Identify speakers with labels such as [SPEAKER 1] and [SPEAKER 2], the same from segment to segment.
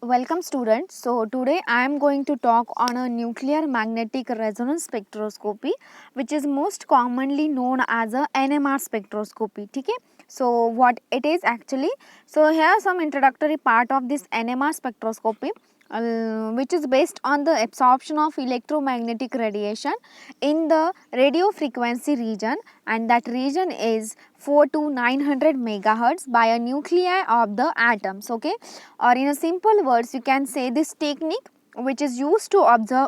[SPEAKER 1] Welcome students. So today I am going to talk on a nuclear magnetic resonance spectroscopy, which is most commonly known as a NMR spectroscopy. Okay. So what it is actually, so here are some introductory part of this NMR spectroscopy, which is based on the absorption of electromagnetic radiation in the radio frequency region, and that region is 4 to 900 megahertz by a nuclei of the atoms. Okay, or in a simple words you can say this technique which is used to observe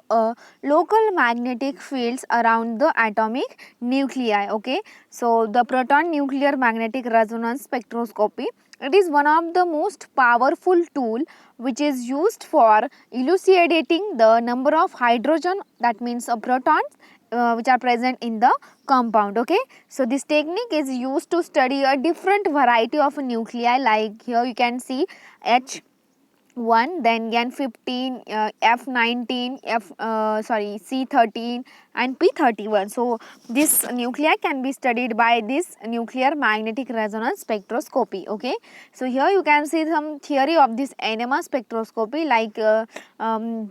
[SPEAKER 1] local magnetic fields around the atomic nuclei. Okay, so the proton nuclear magnetic resonance spectroscopy, it is one of the most powerful tool which is used for elucidating the number of hydrogen, that means protons, which are present in the compound. Okay, so this technique is used to study a different variety of nuclei, like here you can see H1, then N15, F19, C13 and P31. So this nuclei can be studied by this nuclear magnetic resonance spectroscopy. Okay, so here you can see some theory of this NMR spectroscopy, like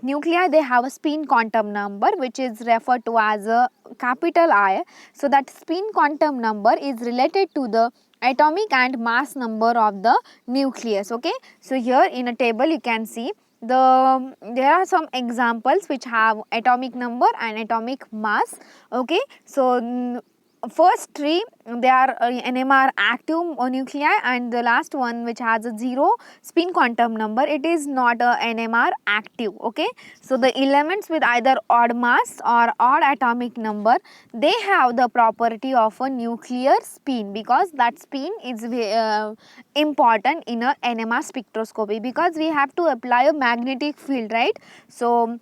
[SPEAKER 1] nuclei, they have a spin quantum number which is referred to as a capital I. So that spin quantum number is related to the atomic and mass number of the nucleus. Okay, so here in a table you can see there are some examples which have atomic number and atomic mass. Okay, so first three, they are NMR active nuclei, and the last one which has a 0 spin quantum number, it is not a NMR active. Okay, so the elements with either odd mass or odd atomic number, they have the property of a nuclear spin, because that spin is important in a NMR spectroscopy, because we have to apply a magnetic field, right? So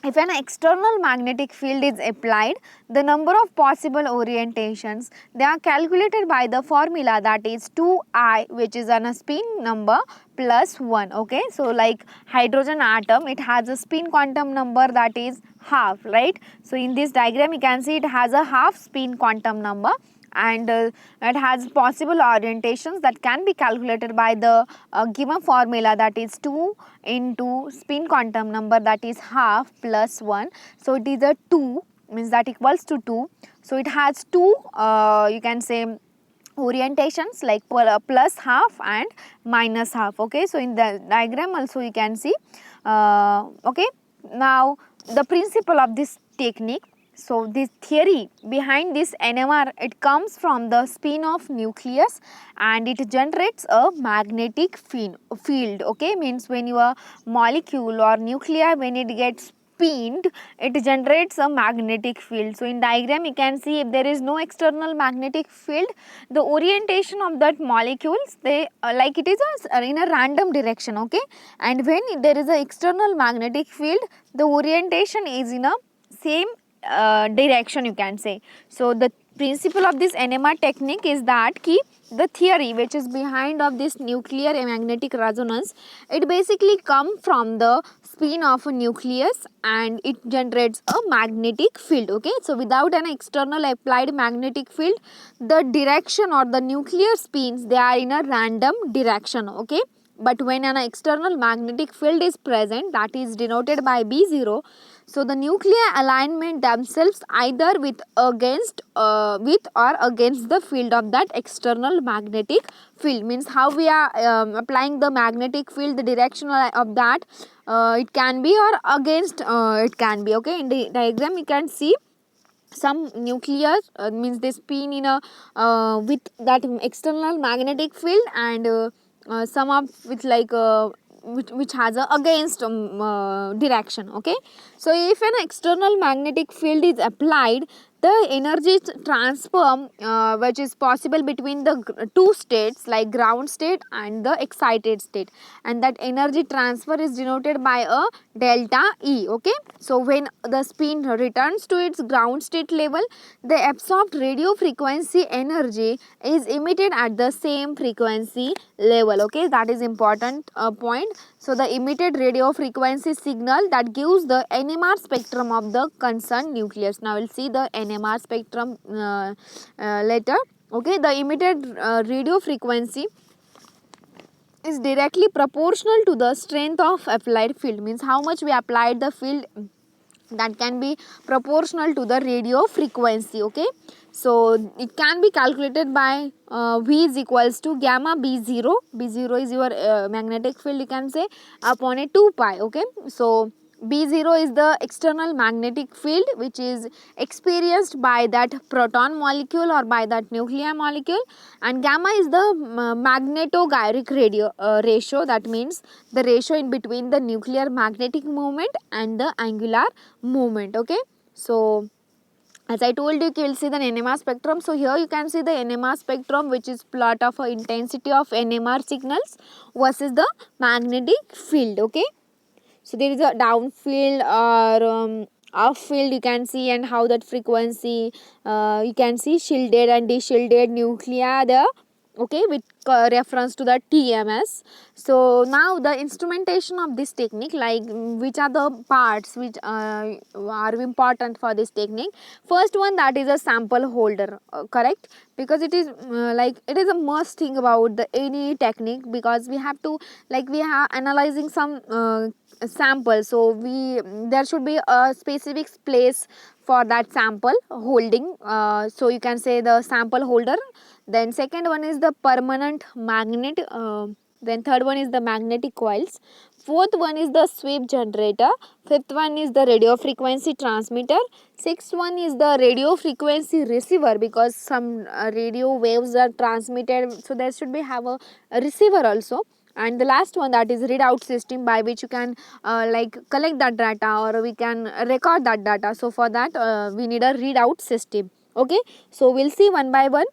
[SPEAKER 1] if an external magnetic field is applied, the number of possible orientations, they are calculated by the formula, that is 2I, which is a spin number plus 1. Okay, so like hydrogen atom, it has a spin quantum number that is half, right? So in this diagram you can see it has a half spin quantum number, and it has possible orientations that can be calculated by the given formula, that is 2 into spin quantum number, that is half plus 1. So it is a 2, means that equals to 2. So it has two you can say orientations, like plus half and minus half. Okay, so in the diagram also you can see okay. Now the principle of this technique, so this theory behind this NMR, it comes from the spin of nucleus, and it generates a magnetic field. Okay, means when your molecule or nuclei, when it gets spinned, it generates a magnetic field. So in diagram you can see, if there is no external magnetic field, the orientation of that molecules, they like it is in a random direction. Okay, and when there is a external magnetic field, the orientation is in a same direction, you can say. So the principle of this NMR technique is that the theory which is behind of this nuclear magnetic resonance, it basically come from the spin of a nucleus, and it generates a magnetic field. Okay, so without an external applied magnetic field, the direction or the nuclear spins, they are in a random direction. Okay, but when an external magnetic field is present, that is denoted by B0, so the nuclei alignment themselves either with or against the field of that external magnetic field. Means how we are applying the magnetic field, the direction of that, it can be or against it can be. Okay, in the diagram you can see some nucleus, means they spin in a with that external magnetic field, and some of with like which has a against direction. Okay, so if an external magnetic field is applied, the energy transfer which is possible between the two states, like ground state and the excited state, and that energy transfer is denoted by a delta E. Okay, so when the spin returns to its ground state level, the absorbed radio frequency energy is emitted at the same frequency level. Okay, that is important point. So the emitted radio frequency signal, that gives the NMR spectrum of the concerned nucleus. Now we'll see the NMR spectrum later. Okay, the emitted radio frequency, is directly proportional to the strength of applied field, means how much we applied the field, that can be proportional to the radio frequency. Okay, so it can be calculated by V is equals to gamma B0. B0 is your magnetic field, you can say, upon a 2 pi. Okay, so B0 is the external magnetic field which is experienced by that proton molecule or by that nuclear molecule, and gamma is the magnetogyric ratio, that means the ratio in between the nuclear magnetic moment and the angular movement. Okay, so as I told you, you will see the NMR spectrum. So here you can see the NMR spectrum, which is plot of intensity of NMR signals versus the magnetic field. Okay, so there is a down field or off field, you can see, and how that frequency, you can see shielded and deshielded nuclei there. Okay, with reference to the TMS. So now the instrumentation of this technique, like which are the parts which are important for this technique. First one, that is a sample holder, correct, because it is like it is a must thing about the any technique, because we have to, like we are analyzing some sample, so there should be a specific place for that sample holding, so you can say the sample holder. Then second one is the permanent magnet, then third one is the magnetic coils, fourth one is the sweep generator, fifth one is the radio frequency transmitter, sixth one is the radio frequency receiver, because some radio waves are transmitted, so there should be have a receiver also. And the last one, that is readout system, by which you can like collect that data or we can record that data. So for that we need a readout system. Okay, so we'll see one by one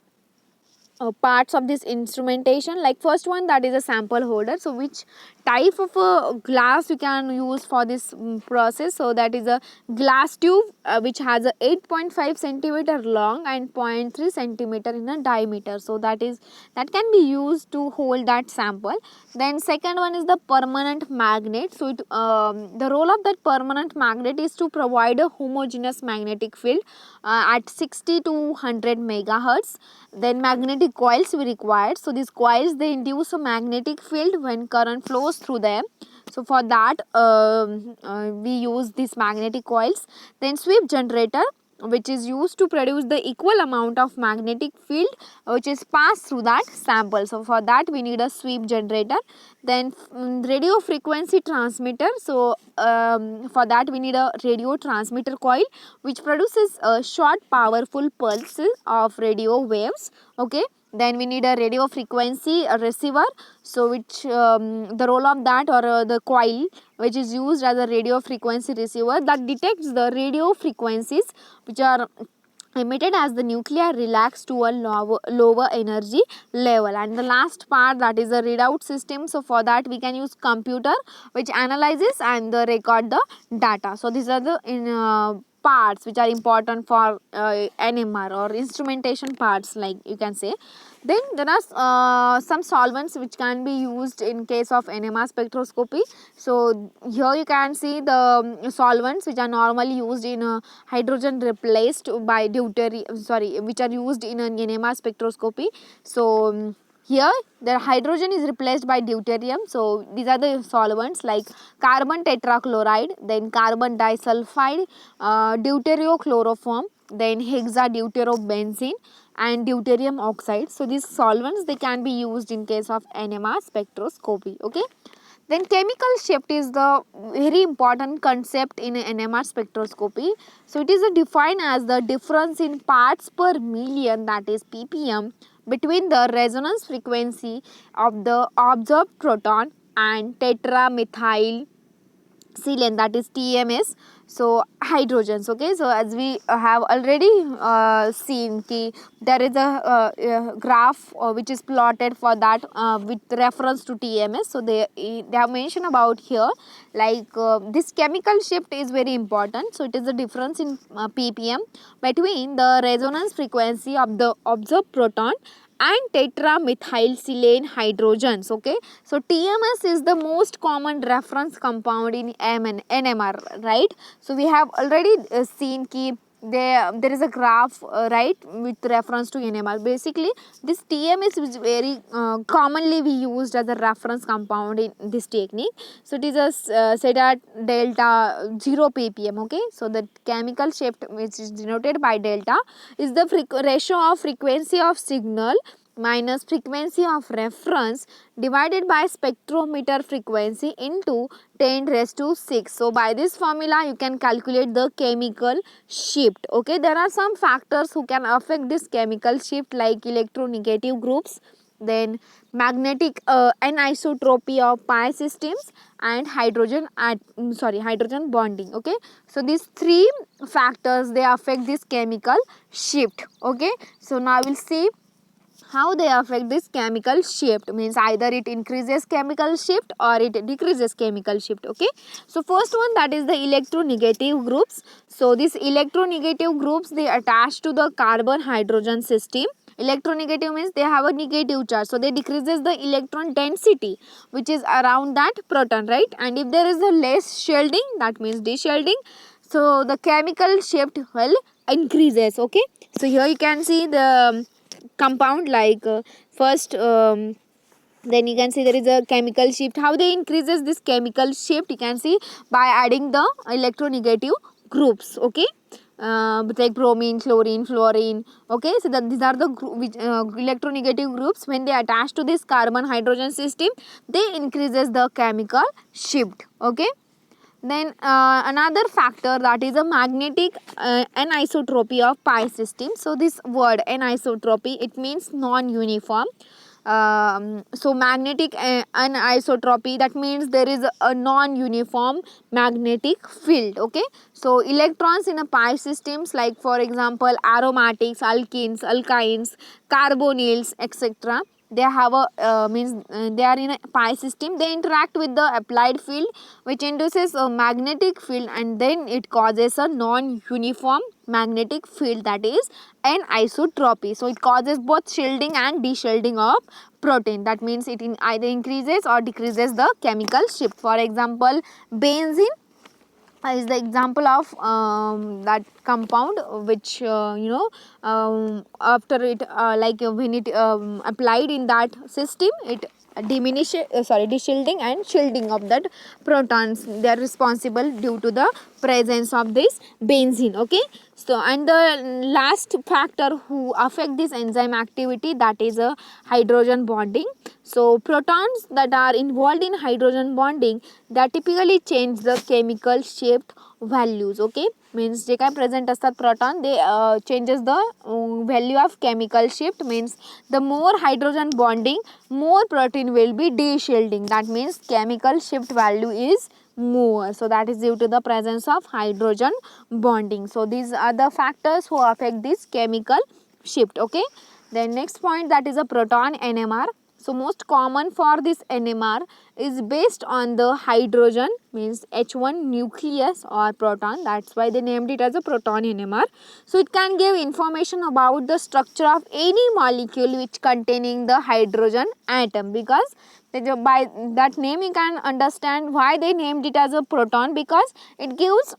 [SPEAKER 1] parts of this instrumentation. Like first one, that is a sample holder. So which type of glass you can use for this process? So that is a glass tube which has a 8.5 centimeter long and 0.3 centimeter in a diameter. So that can be used to hold that sample. Then second one is the permanent magnet. So the role of that permanent magnet is to provide a homogeneous magnetic field at 60 to 100 megahertz. Then magnetic coils we required. So these coils, they induce a magnetic field when current flows through them. So for that we use these magnetic coils. Then sweep generator, which is used to produce the equal amount of magnetic field which is passed through that sample. So for that we need a sweep generator. Then radio frequency transmitter. So for that we need a radio transmitter coil which produces a short powerful pulses of radio waves. Okay, then we need a radio frequency receiver, so which the role of that, or the coil which is used as a radio frequency receiver, that detects the radio frequencies which are emitted as the nuclei relax to a lower energy level. And the last part, that is a readout system. So for that we can use computer which analyzes and record the data. So these are the parts which are important for NMR or instrumentation parts, like you can say. Then there are some solvents which can be used in case of NMR spectroscopy. So here you can see the solvents which are normally used in hydrogen replaced by deuterium, sorry, which are used in an NMR spectroscopy. So here the hydrogen is replaced by deuterium. So these are the solvents like carbon tetrachloride, then carbon disulfide, deuteriochloroform, then hexadeuterobenzene and deuterium oxide. So these solvents, they can be used in case of NMR spectroscopy. Okay, then chemical shift is the very important concept in NMR spectroscopy. So it is defined as the difference in parts per million, that is ppm, between the resonance frequency of the observed proton and tetramethyl silane, that is TMS, so hydrogens. Okay, so as we have already seen ki there is a graph which is plotted for that with reference to TMS. So they have mentioned about here, like this chemical shift is very important. So it is the difference in ppm between the resonance frequency of the observed proton and tetramethylsilane hydrogens. Okay, so TMS is the most common reference compound in NMR, right? So we have already seen ki there is a graph, right, with reference to NMR. Basically, this TM is very commonly we used as a reference compound in this technique. So it is a said at delta 0 ppm. Okay, so the chemical shift which is denoted by delta is the ratio of frequency of signal minus frequency of reference divided by spectrometer frequency into 10 raised to 6. So by this formula you can calculate the chemical shift. Okay, there are some factors who can affect this chemical shift, like electronegative groups, then magnetic anisotropy of pi systems, and hydrogen bonding. Okay, so these three factors, they affect this chemical shift. Okay, so now we'll see how they affect this chemical shift. Means either it increases chemical shift or it decreases chemical shift. Okay, so first one, that is the electronegative groups. So these electronegative groups, they attach to the carbon hydrogen system. Electronegative means they have a negative charge, so they decreases the electron density which is around that proton, right? And if there is a less shielding, that means deshielding, so the chemical shift will increases. Okay, so here you can see the compound, like first then you can see there is a chemical shift. How they increases this chemical shift, you can see by adding the electronegative groups. Okay, like bromine, chlorine, fluorine. Okay, so that these are the electronegative groups. When they attach to this carbon hydrogen system, they increases the chemical shift. Okay, then another factor, that is a magnetic anisotropy of pi system. So this word anisotropy, it means non-uniform. So magnetic anisotropy, that means there is a non-uniform magnetic field. Okay, so electrons in a pi systems, like for example aromatics, alkenes, alkynes, carbonyls, etc., they have a they are in a pi system. They interact with the applied field which induces a magnetic field, and then it causes a non-uniform magnetic field, that is anisotropy. So it causes both shielding and deshielding of protein. That means it either increases or decreases the chemical shift. For example, benzene is the example of that compound which after it like when it applied in that system, it deshielding and shielding of that protons, they are responsible due to the presence of this benzene. Okay, so and the last factor who affect this enzyme activity, that is a hydrogen bonding. So protons that are involved in hydrogen bonding, that typically change the chemical shaped values. Okay, means जे काय present असतात proton, they changes the value of chemical shift. Means the more hydrogen bonding, more protein will be deshielding. That means chemical shift value is more. So that is due to the presence of hydrogen bonding. So these are the factors who affect this chemical shift. Okay, then next point, that is a proton NMR. So most common for this NMR is based on the hydrogen, means H1 nucleus or proton. That's why they named it as a proton NMR. So it can give information about the structure of any molecule which containing the hydrogen atom, because by that name you can understand why they named it as a proton, because it gives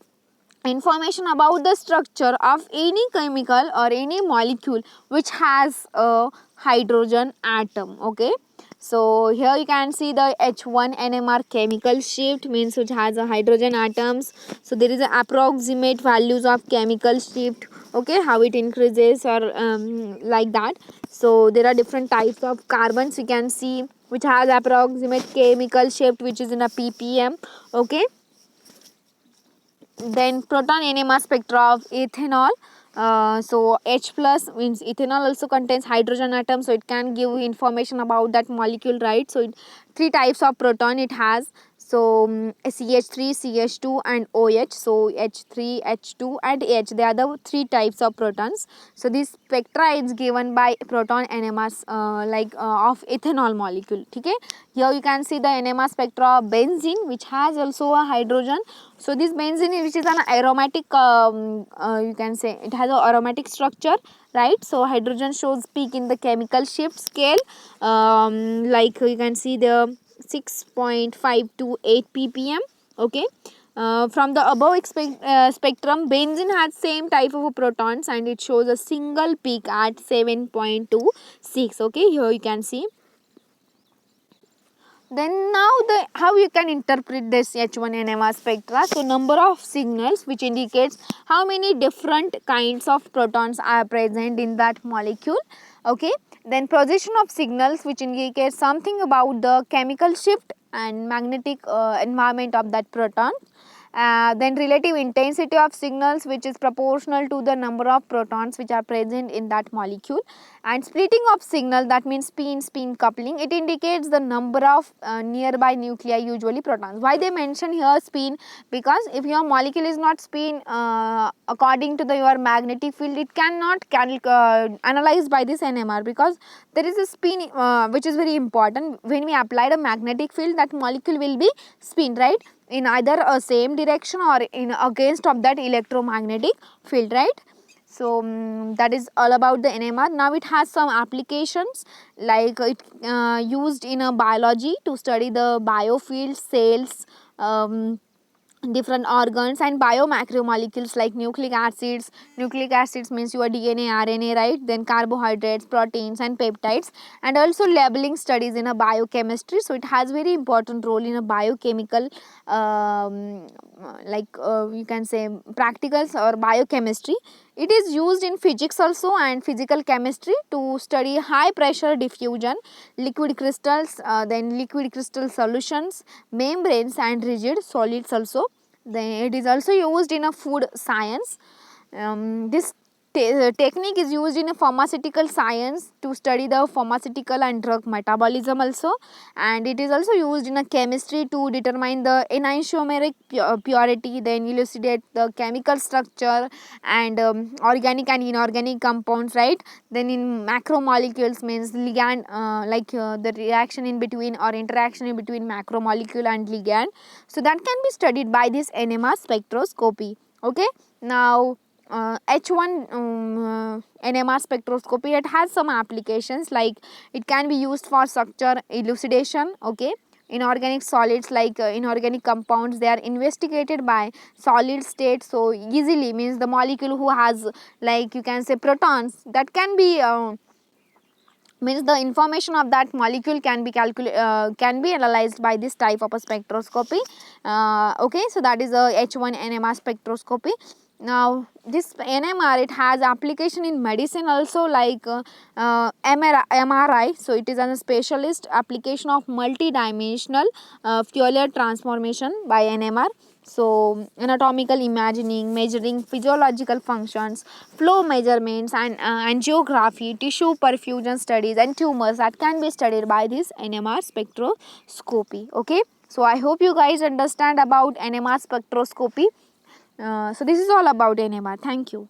[SPEAKER 1] information about the structure of any chemical or any molecule which has a hydrogen atom. Okay, so here you can see the H1 NMR chemical shift, means which has a hydrogen atoms. So there is a approximate values of chemical shift. Okay, how it increases or like that. So there are different types of carbons you can see which has approximate chemical shift which is in a ppm. Okay, then proton NMR spectra of ethanol. So H plus means ethanol also contains hydrogen atom, so it can give information about that molecule, right? So three types of proton it has. So CH3, CH2 and OH. So H3, H2 and H, they are the three types of protons. So this spectra is given by proton NMRs of ethanol molecule. Okay, here you can see the NMR spectra of benzene which has also a hydrogen. So this benzene, which is an aromatic, you can say it has an aromatic structure, right? So hydrogen shows peak in the chemical shift scale, like you can see the 6.5 to 8 ppm. Okay, From the above spectrum, benzene has same type of protons and it shows a single peak at 7.26. Okay, here you can see. Then now the how you can interpret this H1 NMR spectra. So number of signals which indicates how many different kinds of protons are present in that molecule. Okay. Then position of signals which indicates something about the chemical shift and magnetic environment of that proton. Then relative intensity of signals which is proportional to the number of protons which are present in that molecule, and splitting of signal, that means spin coupling, it indicates the number of nearby nuclei, usually protons. Why they mention here spin? Because if your molecule is not spin according to your magnetic field, it cannot analyze by this NMR, because there is a spin which is very important. When we applied a magnetic field, that molecule will be spin, right, in either a same direction or in against of that electromagnetic field, right. So that is all about the NMR. Now it has some applications, like it used in a biology to study the biofield, cells, different organs, and biomacromolecules like nucleic acids. Nucleic acids means your DNA, RNA, right, then carbohydrates, proteins and peptides, and also labeling studies in a biochemistry. So it has very important role in a biochemical you can say practicals or biochemistry. It is used in physics also and physical chemistry to study high pressure diffusion, liquid crystals, then liquid crystal solutions, membranes and rigid solids also. Then it is also used in a food science. This technique is used in a pharmaceutical science to study the pharmaceutical and drug metabolism also, and it is also used in a chemistry to determine the enantiomeric purity, then elucidate the chemical structure and organic and inorganic compounds, right. Then in macromolecules means ligand, the reaction in between or interaction in between macromolecule and ligand. So that can be studied by this NMR spectroscopy. Okay. Now H1 NMR spectroscopy, it has some applications, like it can be used for structure elucidation. Okay. Inorganic solids, like inorganic compounds, they are investigated by solid state so easily, means the molecule who has, like you can say, protons, that can be means the information of that molecule can be can be analyzed by this type of a spectroscopy. Okay, so that is a H1 NMR spectroscopy. Now this NMR, it has application in medicine also, like MRI. So it is a specialist application of multidimensional Fourier transformation by NMR. So anatomical imaging, measuring physiological functions, flow measurements and angiography, tissue perfusion studies and tumors, that can be studied by this NMR spectroscopy. Okay, so I hope you guys understand about NMR spectroscopy. So this is all about NMR. Thank you.